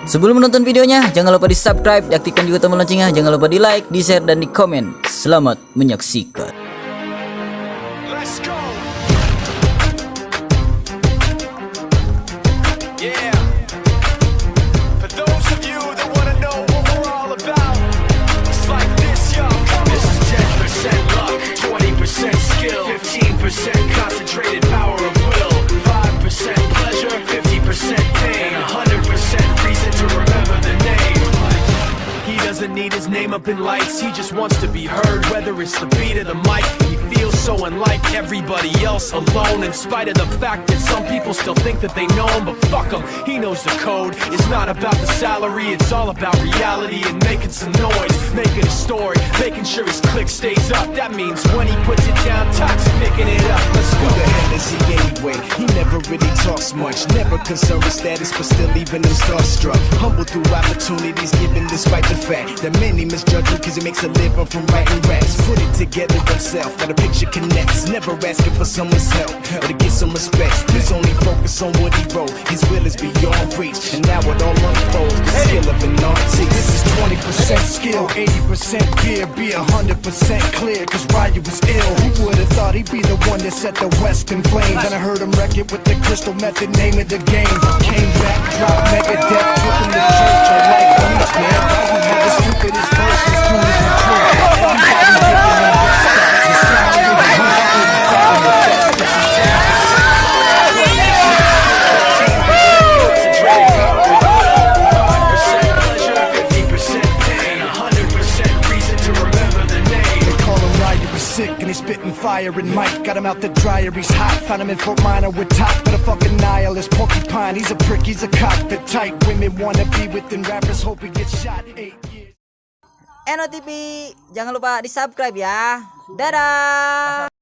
Sebelum menonton videonya, jangan lupa di subscribe, diaktifkan juga tombol loncengnya, jangan lupa di like, di share, dan di komen. Selamat menyaksikan. Let's go. Yeah. For those of you that want to know what we're all about, it's like this, yo. This is 10% luck, 20% skill, 15% concentrated power of will, 5% pleasure, 50% pain, 100% reason to remember the name. He doesn't need his name up in lights, he just wants to be heard, whether it's the beat of the mic. He feels so unlike everybody else, alone, in spite of the fact that some people still think that they know him. But fuck him, he knows the code. It's not about the salary, it's all about reality and making some noise, making a story, making sure his click stays up. That means when he puts it down, Tox picking it up. Let's go. Who the hell is he anyway? He never really talks much, never concerned with status, but still leaving him starstruck. Humble through opportunities given despite the fact that many misjudge him cause he makes a living from writing raps. Put it together himself, got a picture connects, never asking for someone's help or to get some respect. He's only focused on what he wrote, his will is beyond reach, and now it all unfolds, the skill of an artist. This is 20% skill, 80% fear, be 100% clear, cause Ryu was ill. Who would've thought he'd be the one that set the West in flames? And I heard him wreck it with the crystal method, name of the game. Came back, dropped Megadeth, took him to church, I like blues, man. Ryu had the stupidest verses, to his truth. Everybody giving him sick and he's spitting fire and Mike got him out the dryer, he's hot. Found him in Fort Minor with top, but a fucking nihilist porcupine. He's a prick, he's a cock, the type women wanna be within rappers, hope he gets shot 8 years. Eno TV, jangan lupa di subscribe ya. Dadah.